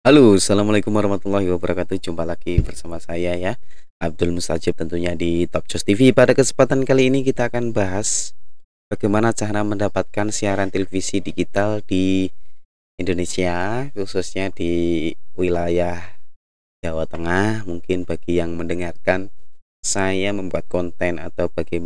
Halo, assalamualaikum warahmatullahi wabarakatuh. Jumpa lagi bersama saya ya, Abdul Mustajib tentunya di Top Jos TV. Pada kesempatan kali ini kita akan bahas bagaimana cara mendapatkan siaran televisi digital di Indonesia, khususnya di wilayah Jawa Tengah. Mungkin bagi yang mendengarkan saya membuat konten atau bagi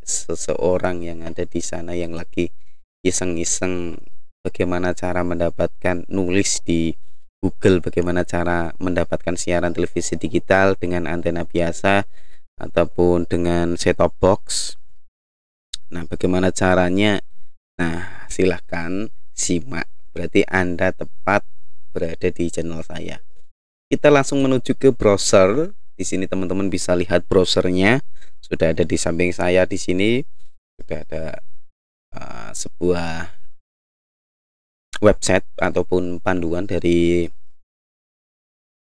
seseorang yang ada di sana yang lagi iseng-iseng bagaimana cara mendapatkan nulis di Google, bagaimana cara mendapatkan siaran televisi digital dengan antena biasa ataupun dengan set-top box. Nah, bagaimana caranya? Nah, silahkan simak. Berarti Anda tepat berada di channel saya. Kita langsung menuju ke browser. Di sini teman-teman bisa lihat browsernya. Sudah ada di samping saya di sini. Sudah ada sebuah website ataupun panduan dari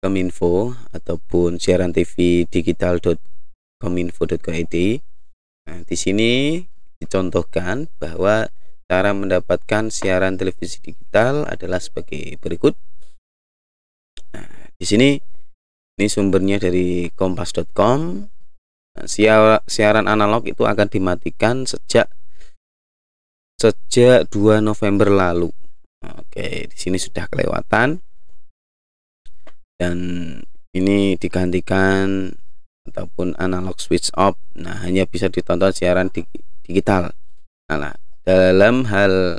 Kominfo ataupun siaran TV digital.kominfo.go.id. Nah, di sini dicontohkan bahwa cara mendapatkan siaran televisi digital adalah sebagai berikut. Nah, di sini ini sumbernya dari kompas.com. Nah, siaran analog itu akan dimatikan sejak 2 November lalu. Oke, di sini sudah kelewatan dan ini digantikan ataupun analog switch off. Nah, hanya bisa ditonton siaran digital. Nah, dalam hal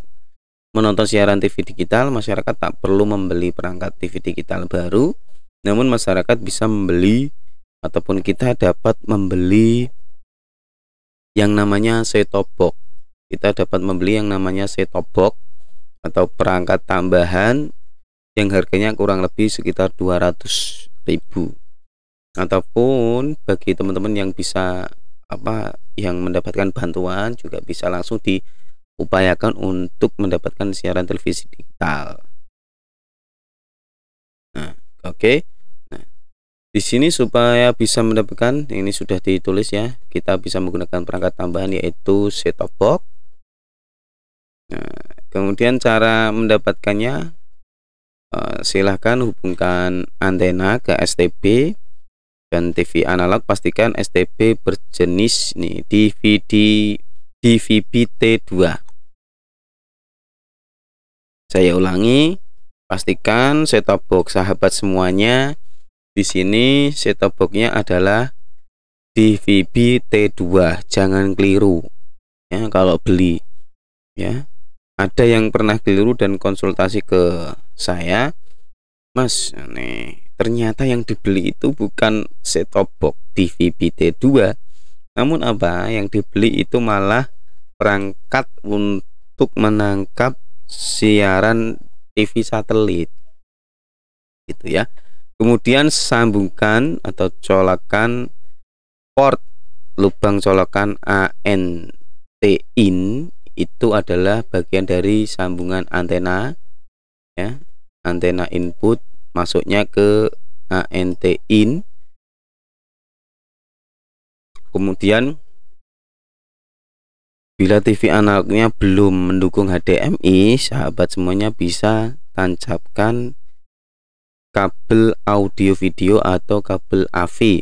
menonton siaran TV digital, masyarakat tak perlu membeli perangkat TV digital baru, namun masyarakat bisa membeli ataupun kita dapat membeli yang namanya set-top box. Kita dapat membeli yang namanya set-top box atau perangkat tambahan yang harganya kurang lebih sekitar 200.000. Ataupun bagi teman-teman yang bisa yang mendapatkan bantuan juga bisa langsung diupayakan untuk mendapatkan siaran televisi digital. Nah, oke. Nah, di sini supaya bisa mendapatkan, ini sudah ditulis ya, kita bisa menggunakan perangkat tambahan yaitu set-top box. Nah, kemudian cara mendapatkannya, silahkan hubungkan antena ke STB dan TV analog, pastikan STB berjenis nih DVB-T2. Saya ulangi, pastikan set-top box sahabat semuanya di sini set-top boxnya adalah DVB-T2, jangan keliru ya kalau beli ya. Ada yang pernah keliru dan konsultasi ke saya, Mas, nih ternyata yang dibeli itu bukan set-top box DVB-T2, namun yang dibeli itu malah perangkat untuk menangkap siaran TV satelit gitu ya. Kemudian sambungkan atau colokan port lubang colokan ANT in, itu adalah bagian dari sambungan antena ya, antena input masuknya ke ANT in. Kemudian bila TV analognya belum mendukung HDMI, sahabat semuanya bisa tancapkan kabel audio video atau kabel AV.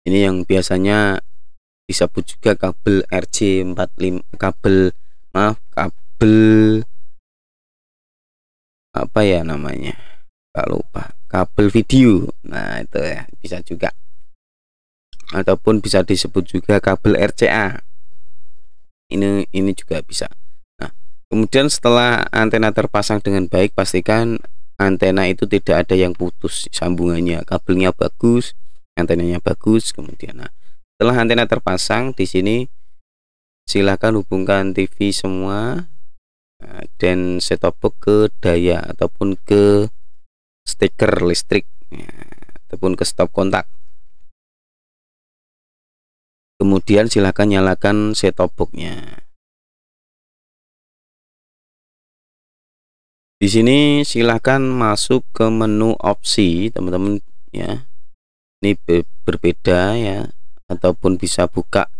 Ini yang biasanya disebut juga kabel RJ45, kabel apa ya namanya, tak lupa, kabel video. Nah, itu ya bisa juga, ataupun bisa disebut juga kabel RCA. Ini juga bisa. Nah, kemudian setelah antena terpasang dengan baik, pastikan antena itu tidak ada yang putus sambungannya, kabelnya bagus, antenanya bagus. Kemudian setelah antena terpasang di sini, silakan hubungkan TV semua dan set-top box ke daya ataupun ke steker listrik ya, ataupun ke stop kontak. Kemudian silakan nyalakan set-top box-nya. Di sini silahkan masuk ke menu opsi teman-teman ya. Ini berbeda ya, ataupun bisa buka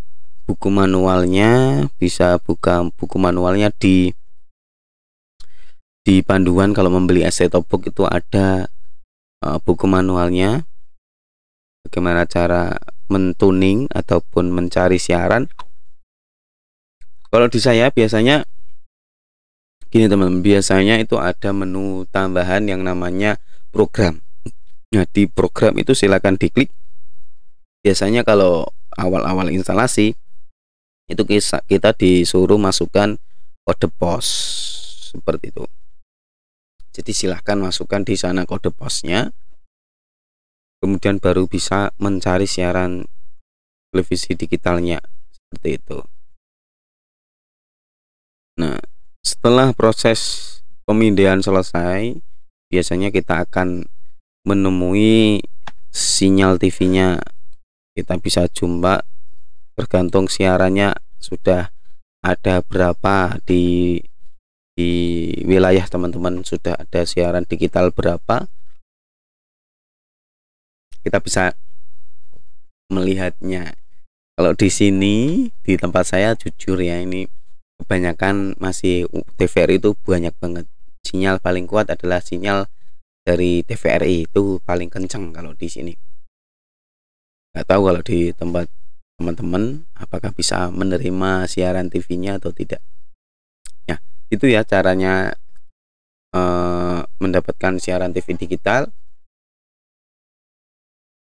buku manualnya, bisa buka buku manualnya di di panduan kalau membeli set-top box itu ada buku manualnya, bagaimana cara mentuning ataupun mencari siaran. Kalau di saya biasanya gini teman, biasanya itu ada menu tambahan yang namanya program. Nah, di program itu silakan diklik. Biasanya kalau awal-awal instalasi itu kita disuruh masukkan kode pos seperti itu. Jadi silahkan masukkan di sana kode posnya, kemudian baru bisa mencari siaran televisi digitalnya seperti itu. Nah, setelah proses pemindahan selesai, biasanya kita akan menemui sinyal TV-nya. Kita bisa jumpa tergantung siarannya sudah ada berapa di wilayah teman-teman, sudah ada siaran digital berapa, kita bisa melihatnya. Kalau di sini di tempat saya jujur ya, ini kebanyakan masih TVRI itu banyak banget. Sinyal paling kuat adalah sinyal dari TVRI, itu paling kencang kalau di sini. Nggak tahu kalau di tempat teman-teman apakah bisa menerima siaran TV-nya atau tidak. Ya, itu ya caranya mendapatkan siaran TV digital.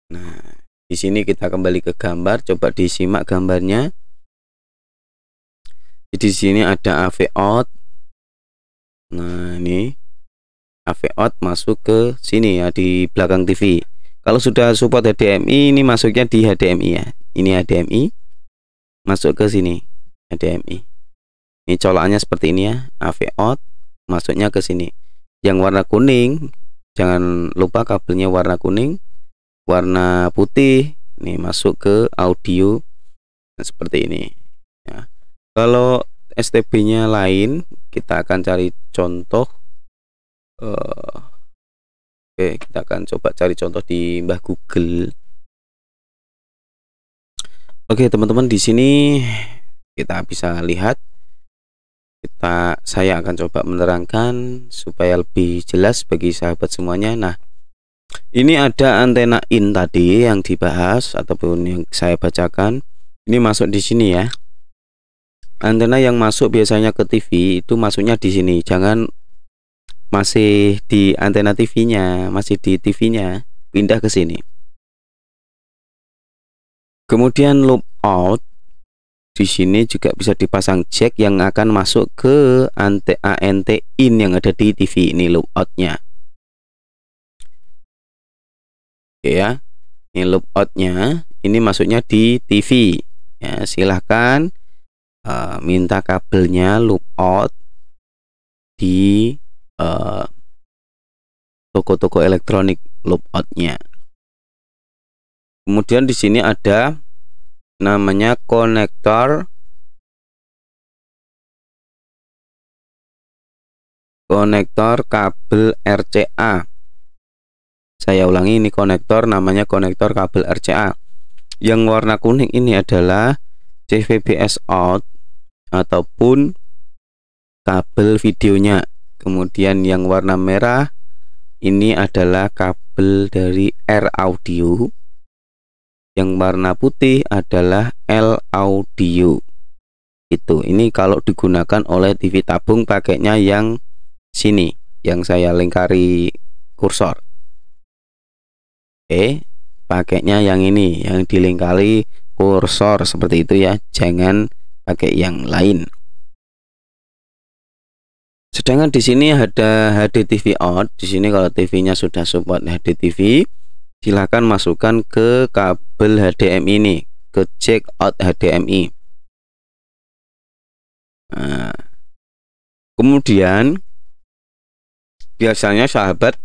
Nah, di sini kita kembali ke gambar, coba disimak gambarnya. Jadi di sini ada AV out. Nah, ini AV out masuk ke sini ya, di belakang TV. Kalau sudah support HDMI, ini masuknya di HDMI ya. Ini HDMI, masuk ke sini HDMI. Ini colokannya seperti ini ya, AV out, masuknya ke sini. Yang warna kuning, jangan lupa kabelnya warna kuning. Warna putih, ini masuk ke audio. Nah, seperti ini ya. Kalau STB-nya lain, kita akan cari contoh. Oke, kita akan coba cari contoh di Mbah Google. Oke, teman-teman, di sini kita bisa lihat. Saya akan coba menerangkan supaya lebih jelas bagi sahabat semuanya. Nah, ini ada antena in tadi yang dibahas ataupun yang saya bacakan. Ini masuk di sini ya. Antena yang masuk biasanya ke TV itu masuknya di sini. Jangan masih di antena TV-nya, masih di TV-nya, pindah ke sini. Kemudian loop out, di sini juga bisa dipasang jack yang akan masuk ke ANT in yang ada di TV. Ini loop out-nya. Oke ya, ini loop out-nya, ini masuknya di TV ya. Silahkan minta kabelnya loop out di toko-toko elektronik loop out-nya. Kemudian di sini ada namanya konektor kabel RCA. Saya ulangi, ini konektor namanya konektor kabel RCA. Yang warna kuning ini adalah CVBS out ataupun kabel videonya. Kemudian yang warna merah ini adalah kabel dari R audio. Yang warna putih adalah L audio. Ini kalau digunakan oleh TV tabung pakainya yang sini, yang saya lingkari kursor. Oke, pakainya yang ini, yang dilingkari kursor seperti itu ya. Jangan pakai yang lain. Sedangkan di sini ada HDTV out. Di sini kalau TV-nya sudah support HDTV, silahkan masukkan ke kabel HDMI ini, ke jack out HDMI. Nah, kemudian biasanya sahabat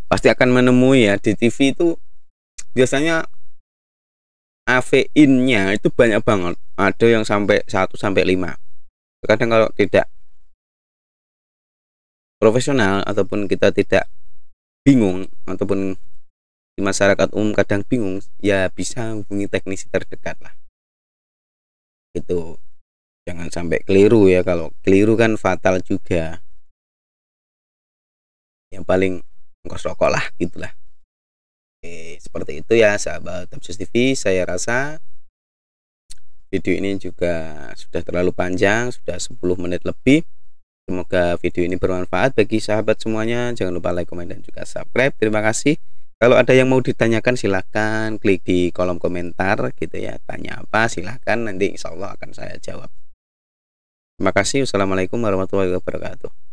pasti akan menemui ya, di TV itu biasanya AV in-nya itu banyak banget. Ada yang sampai 1 sampai 5. Kadang kalau tidak profesional ataupun kita tidak bingung, ataupun di masyarakat umum kadang bingung, ya bisa hubungi teknisi terdekat lah. Itu Jangan sampai keliru ya, kalau keliru kan fatal juga. Yang paling ongkos rokok lah, gitulah. Oke, seperti itu ya sahabat Tapjos TV. Saya rasa video ini juga sudah terlalu panjang, sudah 10 menit lebih. Semoga video ini bermanfaat bagi sahabat semuanya. Jangan lupa like, komen, dan juga subscribe. Terima kasih. Kalau ada yang mau ditanyakan silahkan klik di kolom komentar gitu ya. Tanya apa silahkan, nanti insya Allah akan saya jawab. Terima kasih. Wassalamualaikum warahmatullahi wabarakatuh.